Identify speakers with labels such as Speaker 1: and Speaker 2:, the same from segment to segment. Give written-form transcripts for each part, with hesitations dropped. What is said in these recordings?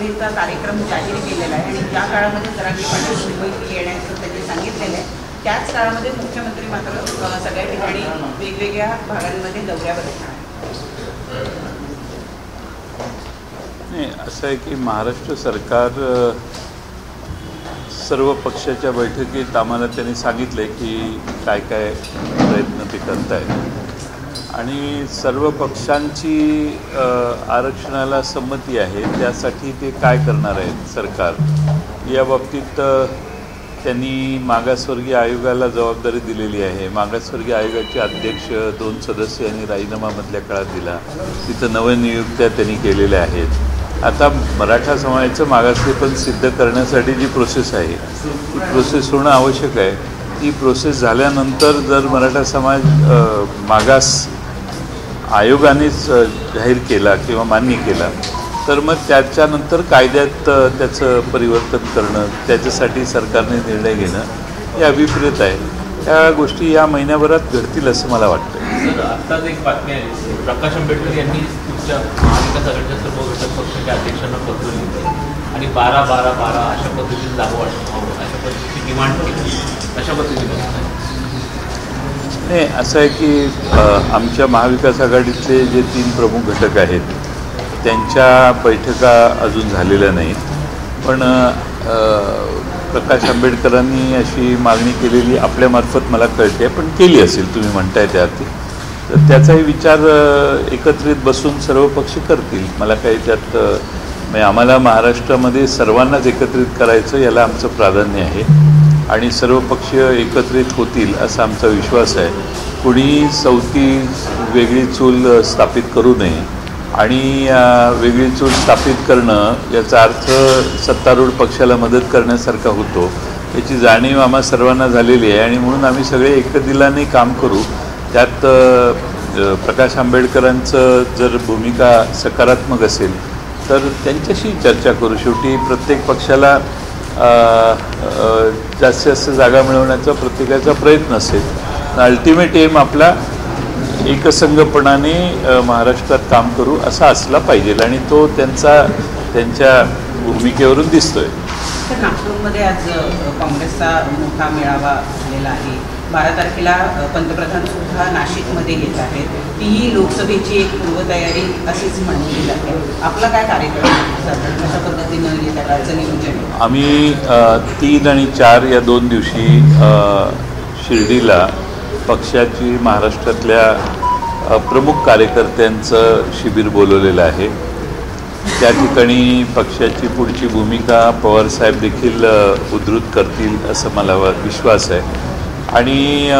Speaker 1: मुंबईचा कार्यक्रम जाहीर केलेला आहे आणि ज्या काळामध्ये जरांगे पाटील मुंबईत येण्याचं त्यांनी सांगितलेलं आहे त्याच काळामध्ये मुख्यमंत्री मात्र सगळ्या ठिकाणी वेगवेगळ्या भागांमध्ये दौऱ्यावर येणार.
Speaker 2: नाही, असं आहे की महाराष्ट्र सरकार सर्व पक्षाच्या बैठकीत आम्हाला त्यांनी सांगितलं आहे की काय काय प्रयत्न ते करत आहेत आणि सर्व पक्षांची आरक्षणाला संमती आहे. त्यासाठी ते काय करणार आहेत सरकार या बाबतीत त्यांनी मागासवर्गीय आयोगाला जबाबदारी दिलेली आहे. मागासवर्गीय आयोगाचे अध्यक्ष 2 सदस्य यांनी राजीनामामधल्या काळात दिला. तिथं नवनियुक्त्या त्यांनी केलेल्या आहेत. आता मराठा समाजाचं मागासलेपण सिद्ध करण्यासाठी जी प्रोसेस आहे ती प्रोसेस होणं आवश्यक आहे. ती प्रोसेस झाल्यानंतर जर मराठा समाज मागास आयोगानेच जाहीर केला किंवा मान्य केला तर मग त्याच्यानंतर कायद्यात त्याचं परिवर्तन करणं त्याच्यासाठी सरकारने निर्णय घेणं हे अभिप्रेत आहे. त्या गोष्टी या महिन्याभरात घडतील असं मला वाटतं.
Speaker 3: सर, आत्ताच एक बातमी आहे, प्रकाश आंबेडकर यांनी तुमच्या महाविकास आघाडीच्या सर्व घटक पक्षाच्या अध्यक्षांना पत्र लिहिलं आणि 12-12-12 अशा पद्धतीने लागू व्हावं अशा पद्धतीची डिमांड केली. अशा पद्धतीने
Speaker 2: नाही, असं आहे की आमच्या महाविकास आघाडीतले जे 3 प्रमुख घटक आहेत त्यांच्या बैठका अजून झालेल्या नाहीत. पण प्रकाश आंबेडकरांनी अशी मागणी केलेली आपल्यामार्फत मला कळते, पण केली असेल तुम्ही म्हणताय त्याअर्थी, तर त्याचाही विचार एकत्रित बसून सर्व पक्ष करतील. मला काही त्यात म्हणजे आम्हाला महाराष्ट्रामध्ये सर्वांनाच एकत्रित करायचं याला आमचं प्राधान्य आहे आणि सर्व पक्ष एकत्रित होतील असा आमचा विश्वास आहे. कुणी चौथी वेगळी चूल स्थापित करू नये आणि वेगळी चूल स्थापित करणं याचा अर्थ सत्तारूढ पक्षाला मदत करण्यासारखा होतो याची जाणीव आम्हा सर्वांना झालेली आहे आणि म्हणून आम्ही सगळे एकदिलाने काम करू. त्यात प्रकाश आंबेडकरांचं जर भूमिका सकारात्मक असेल तर त्यांच्याशी चर्चा करू. शेवटी प्रत्येक पक्षाला जास्तीत जास्त जागा मिळवण्याचा प्रत्येकाचा प्रयत्न असेल. अल्टिमेट एम आपला एकसंघपणाने महाराष्ट्रात काम करू असा असला पाहिजे आणि तो त्यांच्या भूमिकेवरून दिसतोय.
Speaker 1: तर नागपूरमध्ये आज काँग्रेसचा मोठा मेळावा झालेला आहे. 12 तारखेला पंतप्रधान सुद्धा नाशिकमध्ये येत आहेत. तीही लोकसभेची एक पूर्वतयारी अशीच म्हणली जाते. आपला काय कार्यक्रम कशा पद्धतीनं येत्या काळचं नियोजन?
Speaker 2: आम्ही 3 आणि 4 या 2 दिवशी शिर्डीला पक्षाची महाराष्ट्रातल्या प्रमुख कार्यकर्त्यांचं शिबिर बोलवलेलं आहे. त्या ठिकाणी पक्षाची पुढची भूमिका पवारसाहेब देखील उद्धृत करतील असं मला विश्वास आहे आणि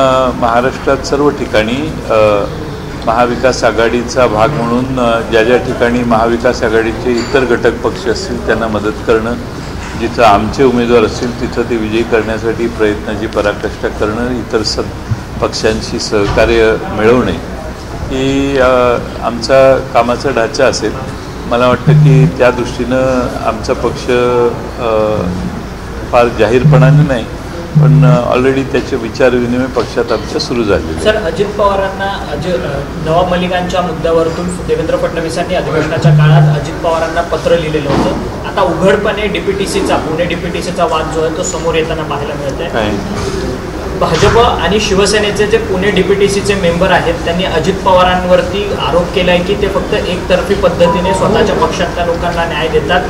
Speaker 2: महाराष्ट्रात सर्व ठिकाणी महाविकास आघाडीचा भाग म्हणून ज्या ज्या ठिकाणी महाविकास आघाडीचे इतर घटक पक्ष असतील त्यांना मदत करणं, जिथं आमचे उमेदवार असतील तिथं ते विजयी करण्यासाठी प्रयत्नाची पराकाष्ठा करणं, इतर पक्षांशी सहकार्य मिळवणे ही आमचा कामाचा ढाचा असेल. मला वाटतं की त्या दृष्टीनं आमचा पक्ष फार जाहीरपणाने नाही पण ऑलरेडी त्याचे विचारविनिमय पक्षात आमच्या सुरू झालेले.
Speaker 4: सर, अजित पवारांना नवाब मलिकांच्या मुद्द्यावरून देवेंद्र फडणवीसांनी अधिवेशनाच्या काळात अजित पवारांना पत्र लिहिलेलं होतं. आता उघडपणे डीपीटीसीचा पुणे डीपीटीसीचा वाद जो आहे तो समोर येताना पाहायला मिळत आहे. भाजप आणि शिवसेनेचे जे पुणे डीपीटीसीचे मेंबर आहेत त्यांनी अजित पवारांवरती आरोप केला आहे की ते फक्त एकतर्फी पद्धतीने स्वतःच्या पक्षातल्या लोकांना न्याय देतात.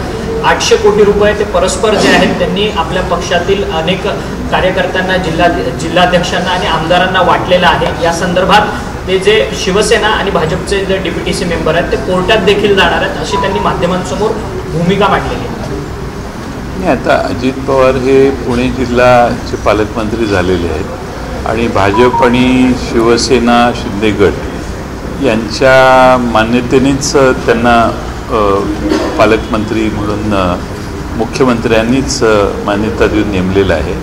Speaker 4: 800 कोटी रुपये ते परस्पर जे आहेत त्यांनी आपल्या पक्षातील अनेक कार्यकर्त्यांना जिल्हाध्यक्षांना आणि आमदारांना वाटलेलं आहे. या संदर्भात ते जे शिवसेना आणि भाजपचे जे डीपीटीसी मेंबर आहेत ते कोर्टात देखील जाणार आहेत अशी त्यांनी माध्यमांसमोर भूमिका मांडलेली आहे.
Speaker 2: आता अजित पवार हे पुणे जिल्ह्याचे पालकमंत्री झालेले आहेत आणि भाजप आणि शिवसेना शिंदे गट यांच्या मान्यतेनेच त्यांना पालकमंत्री म्हणून मुख्यमंत्र्यांनीच मान्यता देऊन नेमलेलं आहे.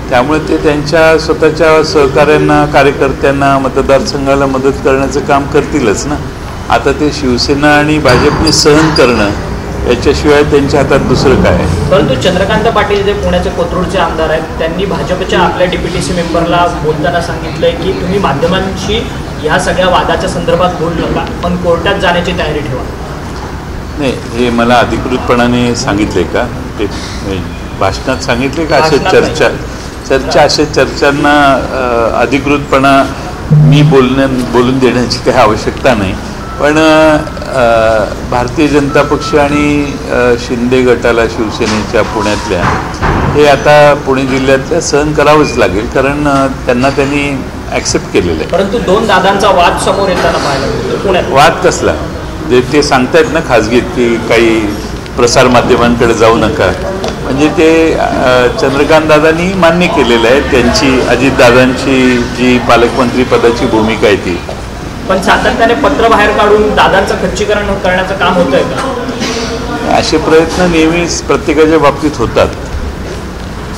Speaker 2: त्यामुळे ते त्यांच्या स्वतःच्या सहकाऱ्यांना कार्यकर्त्यांना मतदारसंघाला मदत करण्याचं काम करतीलच ना. आता ते शिवसेना आणि भाजपने सहन करणं याच्याशिवाय त्यांच्या हातात दुसरं काय आहे.
Speaker 4: परंतु चंद्रकांत पाटील जे पुण्याचे कोथरूडचे आमदार आहेत त्यांनी भाजपच्या आपल्या डीपीटीसी मेंबरला बोलताना सांगितलंय की तुम्ही माध्यमांशी ह्या सगळ्या वादाच्या संदर्भात बोलू नका पण कोर्टात जाण्याची तयारी ठेवा.
Speaker 2: नाही, हे मला अधिकृतपणाने सांगितले का? ते भाषणात सांगितले का? असे चर्चा अशा चर्चांना अधिकृतपणा मी बोलून देण्याची काही आवश्यकता नाही. पण भारतीय जनता पक्ष आणि शिंदे गटाला शिवसेनेच्या पुण्यातल्या हे आता पुणे जिल्ह्यातल्या सहन करावंच लागेल, कारण त्यांनी ॲक्सेप्ट केलेलं आहे.
Speaker 4: परंतु दोन दादांचा वाद समोर येताना पाहायला मिळतो पुण्यात.
Speaker 2: वाद कसला? ते सांगतायत ना खाजगीत की काही प्रसारमाध्यमांकडे जाऊ नका. म्हणजे ते चंद्रकांत दादांनी मान्य केलेलं आहे त्यांची, अजितदादांची जी पालकमंत्री पदाची भूमिका आहे ती.
Speaker 4: पण सातत्याने पत्र बाहेर काढून दादांचं खच्चीकरण करण्याचं काम होतंय का?
Speaker 2: असे प्रयत्न नेहमीच प्रत्येकाच्या बाबतीत होतात.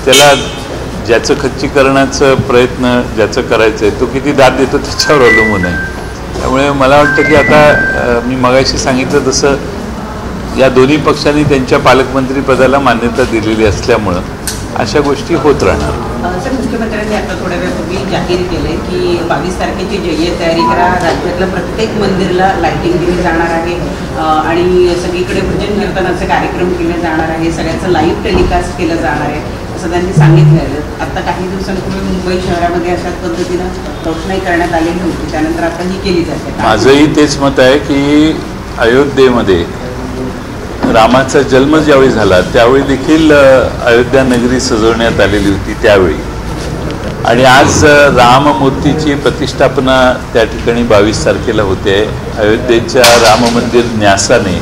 Speaker 2: त्याला ज्याचं खच्चीकरणाचं प्रयत्न ज्याचं करायचं आहे तो किती दाद देतो त्याच्यावर अवलंबून आहे. त्यामुळे मला वाटतं की आता मी मगाशी सांगितलं तसं या दोन्ही पक्षांनी त्यांच्या पालकमंत्री पदाला मान्यता दिलेली असल्यामुळं अशा गोष्टी होत राहणार.
Speaker 1: सर, मुख्यमंत्र्यांनी आता थोड्या वेळापूर्वी जाहीर केले की 22 तारखेची जय्यत तयारी करा. राज्यातल्या प्रत्येक मंदिरला लाईटिंग दिली जाणार आहे आणि सगळीकडे भजन कीर्तनाचे कार्यक्रम केले जाणार आहे. सगळ्याचं लाईव्ह टेलिकास्ट केलं जाणार आहे असं त्यांनी सांगितलेलं. आता काही दिवसांपूर्वी मुंबई शहरामध्ये अशा पद्धतीनं रोषणाई करण्यात आलेली होती, त्यानंतर आता ही केली जाते.
Speaker 2: माझंही तेच मत आहे की अयोध्येमध्ये रामाचा जन्म ज्यावेळी झाला त्यावेळी देखील अयोध्या नगरी सजवण्यात आलेली होती त्यावेळी, आणि आज राममूर्तीची प्रतिष्ठापना त्या ठिकाणी 22 तारखेला होते. अयोध्येच्या राम मंदिर न्यासाने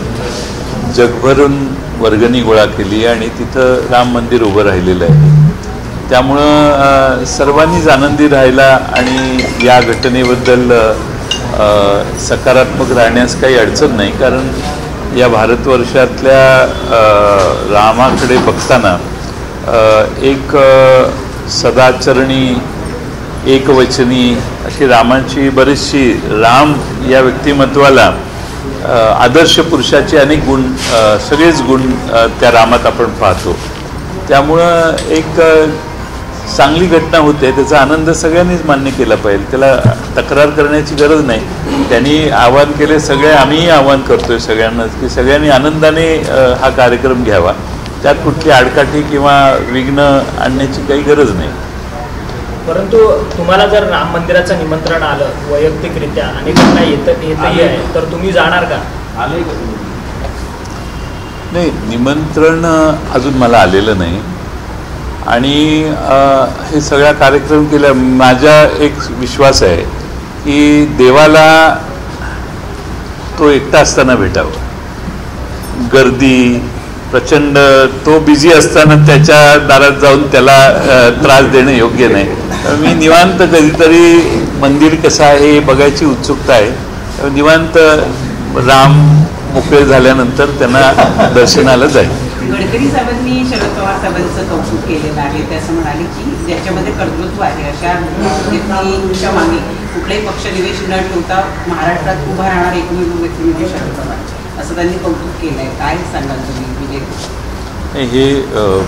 Speaker 2: जगभरून वर्गणी गोळा केली आणि तिथं राम मंदिर उभं राहिलेलं आहे. त्यामुळं सर्वांनीच आनंदी राहायला आणि या घटनेबद्दल सकारात्मक राहण्यास काही अडचण नाही, कारण या भारतवर्षातल्या रामाकडे बघताना एक सदाचरणी एकवचनी अशी रामाची बरीचशी, राम या व्यक्तिमत्वाला आदर्श पुरुषाचे अनेक गुण, सगळेच गुण त्या रामात आपण पाहतो. त्यामुळं एक चांगली घटना होते, त्याचा आनंद सगळ्यांनीच मान्य केला पाहिजे. त्याला तक्रार करण्याची गरज नाही. त्यांनी आवाहन केले, आम्हीही आवाहन करतोय सगळ्यांनाच की सगळ्यांनी आनंदाने हा कार्यक्रम घ्यावा. त्यात कुठली आडकाठी किंवा विघ्न आणण्याची काही गरज नाही.
Speaker 4: परंतु तुम्हाला जर राम मंदिराचं निमंत्रण आलं वैयक्तिकरित्या आणि त्यांना येतही आहे तर तुम्ही जाणार का?
Speaker 2: नाही, निमंत्रण अजून मला आलेलं नाही आणि हे सगळा कार्यक्रम केला. माझा एक विश्वास आहे की देवाला तो एकटा असताना भेटावं. गर्दी प्रचंड, तो बिझी असताना त्याच्या दारात जाऊन त्याला त्रास देणं योग्य नाही. मी निवांत कधीतरी मंदिर कसं आहे हे बघायची उत्सुकता आहे. निवांत राम मोकळे झाल्यानंतर त्यांना दर्शनाला जाईल.
Speaker 1: गडकरी साहेबांनी शरद पवार साहेबांचं कौतुक केलेलं आहे. ते असं म्हणाले की ज्याच्यामध्ये कर्तृत्व आहे अशा व्यक्तीच्या मागे कुठलाही पक्षनिवेश न ठेवता महाराष्ट्रात उभा राहणार एकमेव व्यक्ती म्हणजे शरद पवार, असं त्यांनी कौतुक केलं आहे. काय सांगाल तुम्ही? म्हणजे
Speaker 2: हे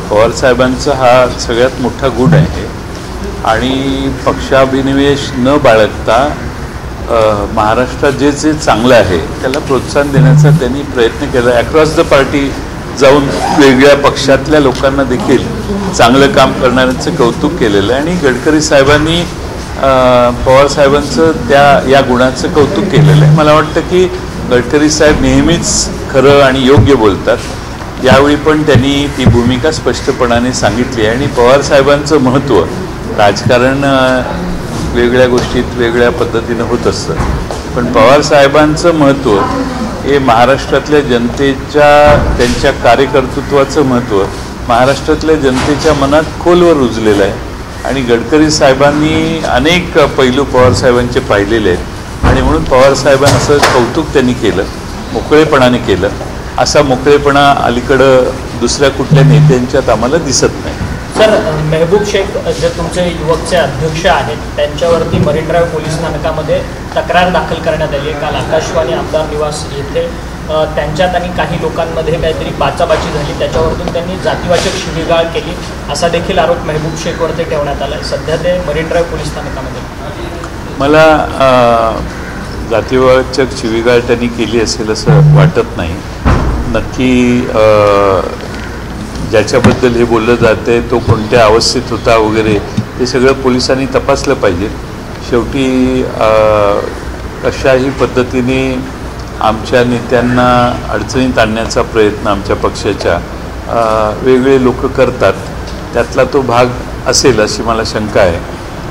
Speaker 2: पवार साहेबांचा हा सगळ्यात मोठा गुण आहे आणि पक्षाभिनिवेश न बाळगता महाराष्ट्रात जे जे चांगलं आहे त्याला प्रोत्साहन देण्याचा त्यांनी प्रयत्न केला. अक्रॉस द पार्टी जाऊन वेगळ्या पक्षातल्या लोकांना देखील चांगलं काम करणाऱ्यांचं कौतुक केलेलं आहे आणि गडकरी साहेबांनी पवार साहेबांचं या गुणाचं कौतुक केलेलं आहे. मला वाटतं की गडकरी साहेब नेहमीच खरं आणि योग्य बोलतात. यावेळी पण त्यांनी ती भूमिका स्पष्टपणाने सांगितली आहे आणि पवार साहेबांचं महत्त्व, राजकारण वेगळ्या गोष्टीत वेगळ्या पद्धतीनं होत असतं, पण पवार साहेबांचं महत्त्व हे महाराष्ट्रातल्या जनतेच्या, त्यांच्या कार्यकर्तृत्वाचं महत्त्व महाराष्ट्रातल्या जनतेच्या मनात खोलवर रुजलेलं आहे. आणि गडकरी साहेबांनी अनेक पैलू पवार साहेबांचे पाहिलेले आहेत आणि म्हणून पवार साहेबांचं कौतुक त्यांनी केलं, मोकळेपणाने केलं. असा मोकळेपणा अलीकडं दुसऱ्या कुठल्या नेत्यांच्यात आम्हाला दिसत नाही.
Speaker 4: सर, मेहबूब शेख जे तुमचे युवकचे अध्यक्ष आहेत त्यांच्यावरती मरीन ड्राईव्ह पोलीस स्थानकामध्ये तक्रार दाखल करण्यात आली आहे. काल आकाशवाणी आमदार निवास येथे त्यांच्यात आणि काही लोकांमध्ये काहीतरी बाचाबाची झाली, त्याच्यावरतून त्यांनी जातीवाचक शिवीगाळ केली असा देखील आरोप मेहबूब शेखवरती ठेवण्यात आला आहे. सध्या ते मरीन ड्राईव्ह पोलीस स्थानकामध्ये.
Speaker 2: मला जातीवाचक शिवीगाळ त्यांनी केली असेल असं वाटत नाही. नक्की ज्याच्याबद्दल हे बोललं जातं आहे तो कोणत्या अवस्थेत होता वगैरे हे सगळं पोलिसांनी तपासलं पाहिजे. शेवटी कशाही पद्धतीने आमच्या नेत्यांना अडचणीत आणण्याचा प्रयत्न आमच्या पक्षाच्या वेगळे लोक करतात, त्यातला तो भाग असेल अशी मला शंका आहे.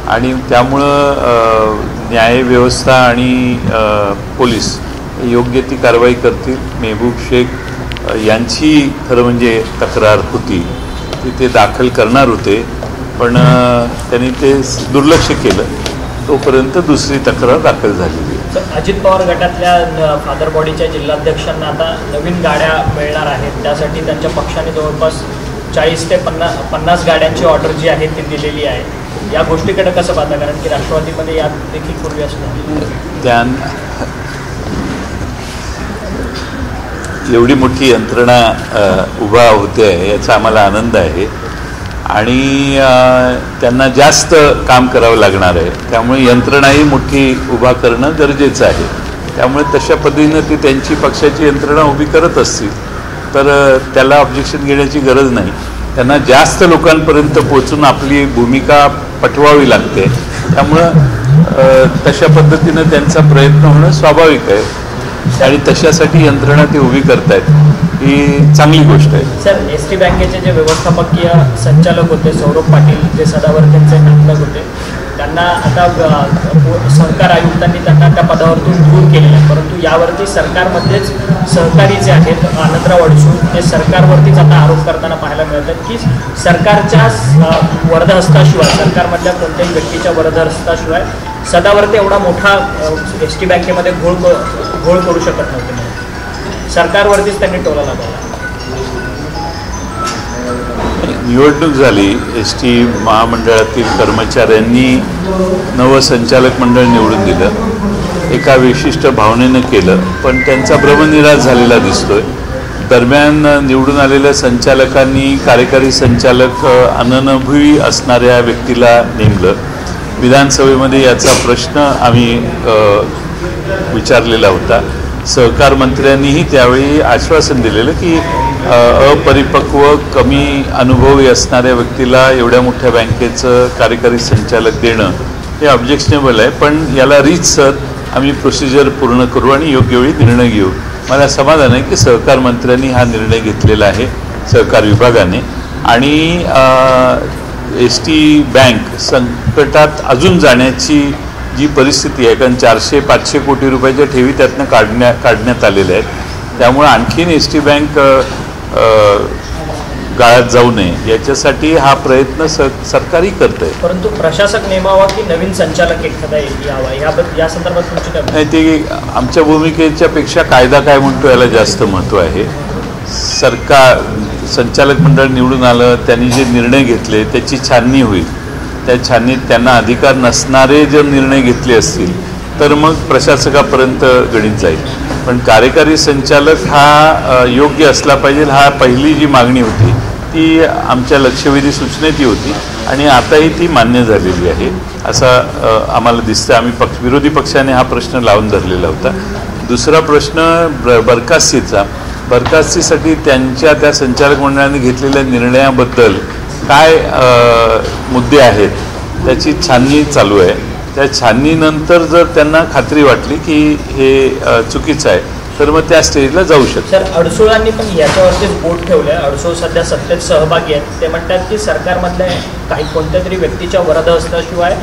Speaker 2: आणि त्यामुळं न्यायव्यवस्था आणि पोलीस योग्य ती कारवाई करतील. मेहबूब शेख यांची खरं म्हणजे तक्रार होती ती ते दाखल करणार होते, पण त्यांनी ते दुर्लक्ष केलं, तोपर्यंत दुसरी तक्रार दाखल झालेली.
Speaker 4: अजित पवार गटातल्या फादर बॉडीच्या जिल्हाध्यक्षांना आता नवीन गाड्या मिळणार आहेत, त्यासाठी त्यांच्या पक्षाने जवळपास 40 ते 50 गाड्यांची ऑर्डर जी आहे ती दिलेली आहे. या गोष्टीकडे कसं पाहता, कारण की राष्ट्रवादीमध्ये यात देखील पूर्वी असणार
Speaker 2: एवढी मोठी यंत्रणा उभा होते याचा आम्हाला आनंद आहे आणि त्यांना जास्त काम करावं लागणार आहे, त्यामुळे यंत्रणाही मोठी उभा करणं गरजेचं आहे. त्यामुळे तशा पद्धतीनं ती त्यांची पक्षाची यंत्रणा उभी करत असतील तर त्याला ऑब्जेक्शन घेण्याची गरज नाही. त्यांना जास्त लोकांपर्यंत पोचून आपली भूमिका पटवावी लागते, त्यामुळं तशा पद्धतीनं त्यांचा प्रयत्न होणं स्वाभाविक आहे आणि तशासाठी यंत्रणा ती उभी करतायत, ही चांगली गोष्ट आहे.
Speaker 4: सर, एसटी बँकेचे जे व्यवस्थापकीय संचालक होते सौरभ पाटील, जे सदावर्तेंचे नातलग होते, त्यांना आता सहकार आयुक्तांनी त्यांना त्या पदावरतून दूर केलेलं आहे, परंतु यावरती सरकारमध्येच सहकारी जे आहेत आनंदराव अडसूळ ते सरकारवरतीच आता आरोप करताना पाहायला मिळतात की सरकारच्या वरदहस्ताशिवाय, सरकारमधल्या कोणत्याही व्यक्तीच्या वरदहस्ताशिवाय सदावर्ते एवढा मोठा एस टी बँकेमध्ये घोळ करू शकत नव्हते. सरकारवरतीच त्यांनी टोला लावला.
Speaker 2: निवडणूक झाली, एस टी महामंडळातील कर्मचाऱ्यांनी नवं संचालक मंडळ निवडून दिलं, एका विशिष्ट भावनेनं केलं, पण त्यांचा भ्रमनिराश झालेला दिसतोय. दरम्यान निवडून आलेल्या संचालकांनी कार्यकारी संचालक अननुभवी असणाऱ्या व्यक्तीला नेमलं. विधानसभेमध्ये याचा प्रश्न आम्ही विचारलेला होता. सहकार मंत्र्यांनीही त्यावेळी आश्वासन दिलेलं की अपरिपक्व कमी अनुभवी असणाऱ्या व्यक्तीला एवढ्या मोठ्या बँकेचं कार्यकारी संचालक देणं हे ऑब्जेक्शनेबल आहे, पण याला रीतसर आम्ही प्रोसिजर पूर्ण करू आणि योग्य वेळी निर्णय घेऊ. मला समाधान आहे की सहकार मंत्र्यांनी हा निर्णय घेतलेला आहे सहकार विभागाने आणि एस टी बँक संकटात अजून जाण्याची जी परिस्थिती आहे, कारण 400-500 कोटी रुपयाच्या ठेवी त्यातनं काढण्यात आलेल्या आहेत, त्यामुळे आणखीन एस टी बँक गाळ्यात जाऊ नये याच्यासाठी हा प्रयत्न सरकारही करत आहे.
Speaker 4: परंतु प्रशासक नेमावा की नवीन संचालक एखादा यावा या संदर्भात तुमची काय?
Speaker 2: नाही, ते आमच्या भूमिकेच्या पेक्षा कायदा काय म्हणतो याला जास्त महत्त्व आहे. सरकार संचालक मंडळ निवडून आलं, त्यांनी जे निर्णय घेतले त्याची छाननी होईल. त्या छाननीत त्यांना अधिकार नसणारे जर निर्णय घेतले असतील तर मग प्रशासकापर्यंत गणित जाईल. पण कार्यकारी संचालक हा योग्य असला पाहिजे, हा पहिली जी मागणी होती ती आमच्या लक्षवेधी सूचनेत होती आणि आताही ती मान्य झालेली आहे असं आम्हाला दिसतं. आम्ही विरोधी पक्षाने हा प्रश्न लावून धरलेला होता. दुसरा प्रश्न बरखास्तीसाठी त्या संचालक मंडळाने घेतलेल्या निर्णयाबद्दल काय मुद्दे आहेत त्याची छाननी चालू आहे. त्या छाननीनंतर जर त्यांना खात्री वाटली की हे चुकीचं आहे तर मग त्या स्टेजला जाऊ शकतात.
Speaker 4: सर, अडसूळांनी पण याच्यावरतीच बोट ठेवलं आहे. अडसूळ सध्या सत्तेत सहभागी आहेत. ते म्हणतात की सरकारमधल्या काही कोणत्या तरी व्यक्तीच्या वरदहस्ताशिवाय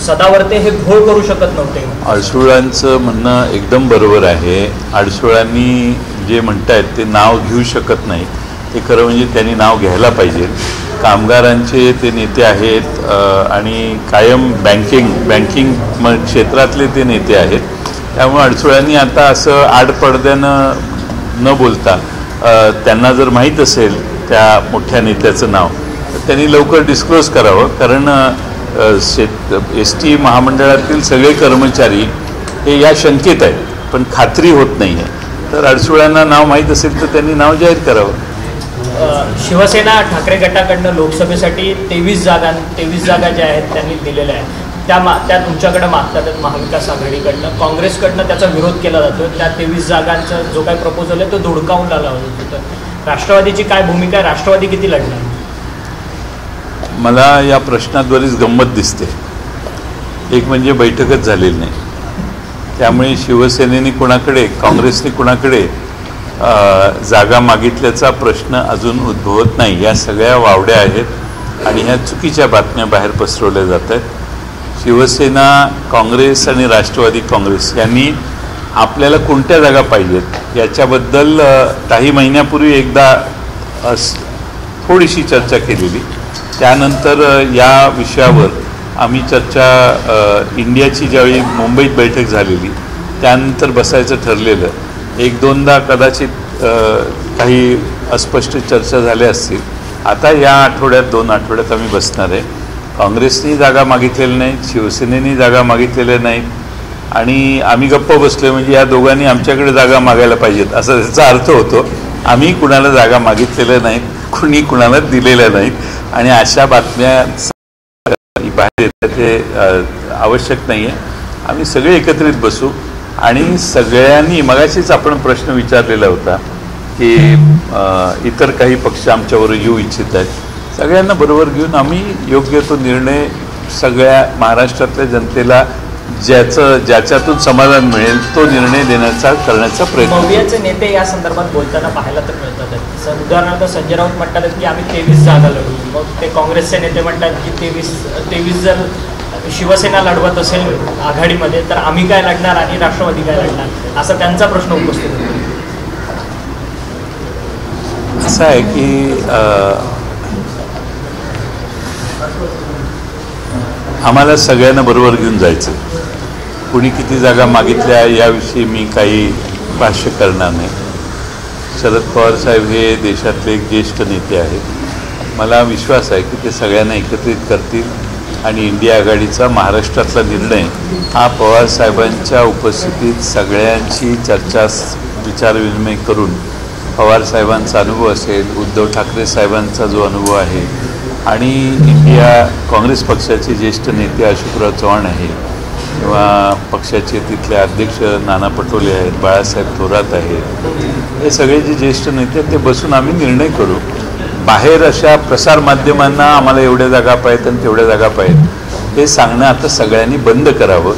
Speaker 4: सदावर्ते हे घोळ करू शकत नव्हते.
Speaker 2: अडसूळांचं म्हणणं एकदम बरोबर आहे. अडसूळांनी जे म्हणतायत ते नाव घेऊ शकत नाही, ते खरं म्हणजे त्यांनी नाव घ्यायला पाहिजे. कामगारांचे ते नेते आहेत आणि कायम बँकिंग क्षेत्रातले ते नेते आहेत. त्यामुळे अडसूळांनी आता असं आडपडद्यानं न बोलता त्यांना जर माहीत असेल त्या मोठ्या नेत्याचं नाव तर त्यांनी लवकर डिस्क्लोज करावं, कारण एस टी महामंडळातील सगळे कर्मचारी हे या शंकेत आहेत पण खात्री होत नाही आहे. तर अडसूळांना नाव माहीत असेल तर त्यांनी नाव जाहीर करावं.
Speaker 4: शिवसेना ठाकरे गटाकडनं लोकसभेसाठी 23 जागा ज्या आहेत त्यांनी दिलेल्या आहेत. त्या तुमच्याकडे मागतात महाविकास आघाडीकडनं, काँग्रेसकडनं त्याचा विरोध केला जातो. त्या 23 जागांचा जो काही प्रपोजल आहे तो धुडकावून लावला जातो. तर राष्ट्रवादीची काय भूमिका आहे? राष्ट्रवादी किती लढणार?
Speaker 2: मला या प्रश्नात बरीच गंमत दिसते. एक म्हणजे बैठकच झालेली नाही, त्यामुळे शिवसेनेने कुणाकडे, काँग्रेसने कुणाकडे जागा मागितल्याचा प्रश्न अजून उद्भवत नाही. या सगळ्या वावड्या आहेत आणि ह्या चुकीच्या बातम्या बाहेर पसरवल्या जात आहेत. शिवसेना, काँग्रेस आणि राष्ट्रवादी काँग्रेस यांनी आपल्याला कोणत्या जागा पाहिजेत याच्याबद्दल काही महिन्यापूर्वी एकदा थोडीशी चर्चा केलेली. त्यानंतर या विषयावर आम्ही चर्चा इंडियाची ज्यावेळी मुंबईत बैठक झालेली त्यानंतर बसायचं ठरलेलं. एक दोनदा कदाचित काही अस्पष्ट चर्चा झाल्या असतील. आता या आठवड्यात 2 आठवड्यात आम्ही बसणार आहे. काँग्रेसनी जागा मागितलेल्या नाहीत, शिवसेनेनी जागा मागितलेल्या नाहीत आणि आम्ही गप्प बसलो म्हणजे या दोघांनी आमच्याकडे जागा मागायला पाहिजेत असा त्याचा अर्थ होतो. आम्ही कुणाला जागा मागितलेल्या नाहीत, कुणी कुणाला दिलेल्या नाहीत आणि अशा बातम्या बाहेर येतात ते आवश्यक नाही आहे. आम्ही सगळे एकत्रित बसू आणि सगळ्यांनी, मगाशीच आपण प्रश्न विचारलेला होता की इतर काही पक्ष आमच्यावर येऊ इच्छित आहेत, सगळ्यांना बरोबर घेऊन आम्ही योग्य तो निर्णय सगळ्या महाराष्ट्रातल्या जनतेला ज्याच्यातून समाधान मिळेल तो निर्णय करण्याचा प्रयत्न.
Speaker 4: मवियाचे नेते या संदर्भात बोलताना पाहायला तर मिळतात. उदाहरणार्थ संजय राऊत म्हणतात की आम्ही 23 जागा लढू. मग ते काँग्रेसचे नेते म्हणतात की 23 जर शिवसेना लढवत असेल आघाडीमध्ये तर आम्ही काय लढणार आणि राष्ट्रवादी काय लढणार, असा त्यांचा प्रश्न उपस्थित होतो.
Speaker 2: असं आहे की आम्हाला सगळ्यांना बरोबर घेऊन जायचं. कुणी किती जागा मागितल्या याविषयी मी काही भाष्य करणार नाही. शरद पवार साहेब हे देशातले एक ज्येष्ठ नेते आहेत. मला विश्वास आहे की ते सगळ्यांना एकत्रित करतील आणि इंडिया आघाडीचा महाराष्ट्रातला निर्णय हा पवारसाहेबांच्या उपस्थितीत सगळ्यांची चर्चा, विचारविनिमय करून पवारसाहेबांचा अनुभव असेल, उद्धव ठाकरे साहेबांचा जो अनुभव आहे आणि काँग्रेस पक्षाचे ज्येष्ठ नेते अशोकराव चव्हाण आहे किंवा पक्षाचे तिथले अध्यक्ष नाना पटोले आहेत, बाळासाहेब थोरात आहेत, हे सगळे जे ज्येष्ठ नेते आहेत ते बसून आम्ही निर्णय करू. बाहेर अशा प्रसारमाध्यमांना आम्हाला एवढ्या जागा पाहिजेत आणि तेवढ्या जागा पाहिजेत हे सांगणं आता सगळ्यांनी बंद करावं.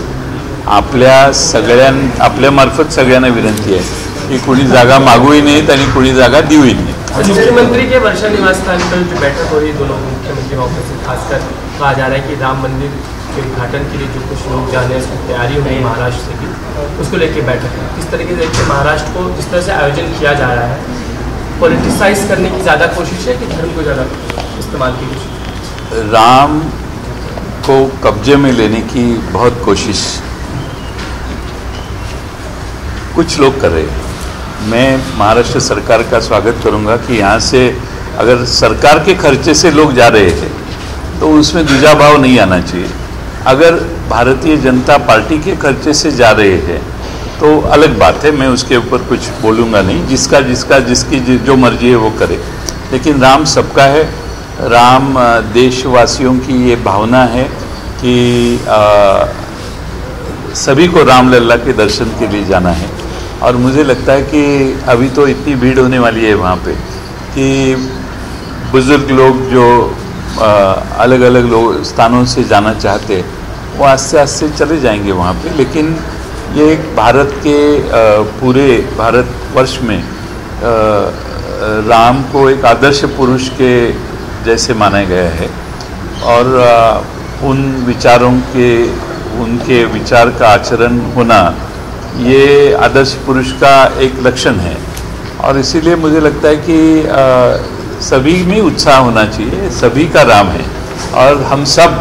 Speaker 2: आपल्यामार्फत सगळ्यांना विनंती आहे की कोणी जागा मागूही नाहीत आणि कोणी जागा देऊही नाही.
Speaker 5: मुख्यमंत्री के वर्षा निवास स्थान पर जो बैठक हो रही है दोनों मुख्यमंत्री ऑफिस से, खासकर कहा जा रहा है कि राम मंदिर के उद्घाटन के लिए जो कुछ लोग जाने उसकी तैयारी हो रही है महाराष्ट्र की, उसको लेकर बैठक है. किस तरीके से देखिए महाराष्ट्र को जिस तरह से आयोजन किया जा रहा है, पॉलिटिसाइज करने की ज़्यादा कोशिश है कि धर्म को ज़्यादा इस्तेमाल की कोशिश?
Speaker 2: राम को कब्जे में लेने की बहुत कोशिश कुछ लोग कर रहे हैं. मैं महाराष्ट्र सरकार का स्वागत करूंगा कि यहाँ से अगर सरकार के खर्चे से लोग जा रहे हैं तो उसमें दूजा भाव नहीं आना चाहिए. अगर भारतीय जनता पार्टी के खर्चे से जा रहे हैं तो अलग बात है, मैं उसके ऊपर कुछ बोलूँगा नहीं. जिसकी जो मर्जी है वो करे. लेकिन राम सबका है. राम देशवासियों की ये भावना है कि सभी को रामलला के दर्शन के लिए जाना है. और मुझे लगता है कि अभी तो इतनी भीड़ होने वाली है वहाँ पे कि बुज़ुर्ग लोग जो अलग अलग स्थानों से जाना चाहते हैं वो आस्ते आस्ते चले जाएंगे वहाँ पे. लेकिन ये भारत के पूरे भारतवर्ष में राम को एक आदर्श पुरुष के जैसे माना गया है और उनके विचार का आचरण होना ये आदर्श पुरुष का एक लक्षण है. और इसीलिए मुझे लगता है कि सभी में उत्साह होना चाहिए. सभी का राम है और हम सब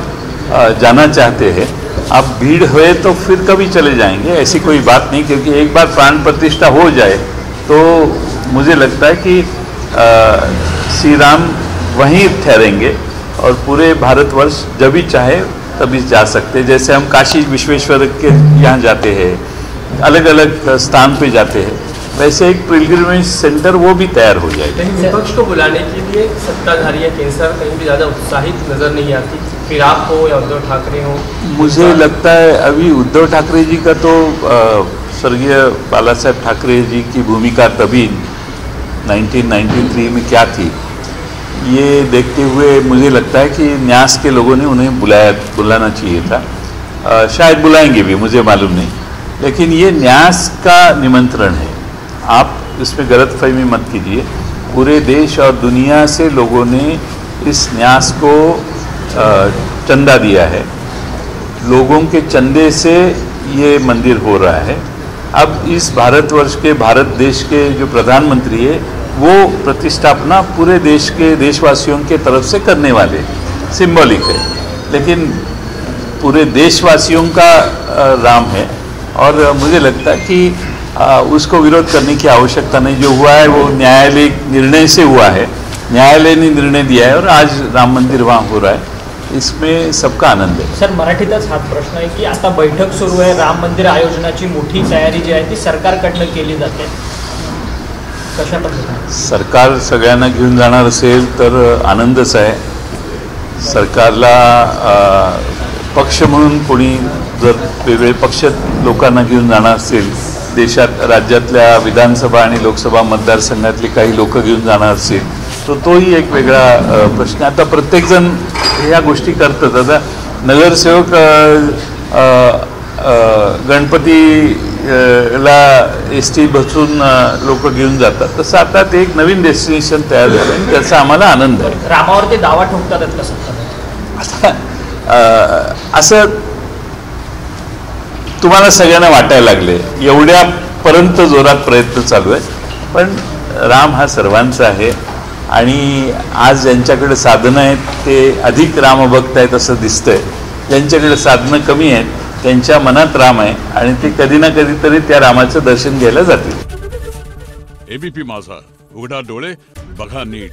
Speaker 2: जाना चाहते हैं. अब भीड़ हुए तो फिर कभी चले जाएंगे, ऐसी कोई बात नहीं, क्योंकि एक बार प्राण प्रतिष्ठा हो जाए तो मुझे लगता है कि श्री राम वहीं ठहरेंगे और पूरे भारतवर्ष जब भी चाहे तभी जा सकते हैं. जैसे हम काशी विश्वेश्वर के यहाँ जाते हैं, अलग अलग स्थान पे जाते हैं, वैसे एक पिलग्रिमेज सेंटर वो भी तैयार हो जाएगा।
Speaker 5: लेकिन विपक्ष को बुलाने के लिए सत्ताधारी या केंद्र सरकार कहीं भी ज़्यादा उत्साहित नजर नहीं आती, फिर आप हो या उद्धव ठाकरे हो।
Speaker 2: मुझे लगता है अभी उद्धव ठाकरे जी का तो स्वर्गीय बाला साहेब ठाकरे जी की भूमिका तभी 1993 में क्या थी, ये देखते हुए मुझे लगता है कि न्यास के लोगों ने उन्हें बुलाना चाहिए था। शायद बुलाएंगे भी, मुझे मालूम नहीं, लेकिन ये न्यास का निमंत्रण है। आप इसमें गलतफहमी मत कीजिए। पूरे देश और दुनिया से लोगों ने इस न्यास को चंदा दिया है। लोगों के चंदे से ये मंदिर हो रहा है। अब इस भारतवर्ष के, भारत देश के जो प्रधानमंत्री है वो प्रतिष्ठापना पूरे देश के देशवासियों के तरफ से करने वाले, सिंबॉलिक है, लेकिन पूरे देशवासियों का राम है। और मुझे लगता है कि उसको विरोध करने की आवश्यकता नहीं। जो हुआ है वो न्यायालय निर्णय से हुआ है, न्यायालय ने निर्णय दिया है और आज राम मंदिर वहाँ हो रहा है, इसमें सबका आनंद है।
Speaker 4: सर, मराठीतच हाच प्रश्न आहे की आता बैठक सुरू आहे, राम मंदिर आयोजनाची मोठी तयारी जी आहे ती सरकारकडनं केली जाते, कशा पद्धतीने?
Speaker 2: सरकार सगळ्यांना घेऊन जाणार असेल तर आनंदच आहे। सरकारला पक्ष म्हणून कोणी जर वेगळे पक्ष लोकांना घेऊन जाणार असेल, देशात राज्यातल्या विधानसभा आणि लोकसभा मतदारसंघातले काही लोक घेऊन जाणार असेल तर तोही एक वेगळा प्रश्न। आता प्रत्येकजण ह्या गोष्टी करतात। आता नगरसेवक गणपतीला एसटी बसून लोक घेऊन जातात, तसं आता ते एक नवीन डेस्टिनेशन तयार झालं आणि त्याचा आम्हाला आनंद आहे।
Speaker 4: रामावरती दावा ठोकतात का सत्ता?
Speaker 2: असं तुम्हाला सगळ्यांना वाटायला लागले, एवढ्यापर्यंत जोरात प्रयत्न चालू आहे, पण राम हा सर्वांचा आहे आणि आज ज्यांच्याकडे साधनं आहेत ते अधिक रामभक्त आहेत असं दिसतंय। ज्यांच्याकडे साधनं कमी आहेत त्यांच्या मनात राम आहे आणि ते कधी ना कधीतरी त्या रामाचं दर्शन घ्यायला जातील।
Speaker 6: एबीपी माझा, उघडा डोळे बघा नीट।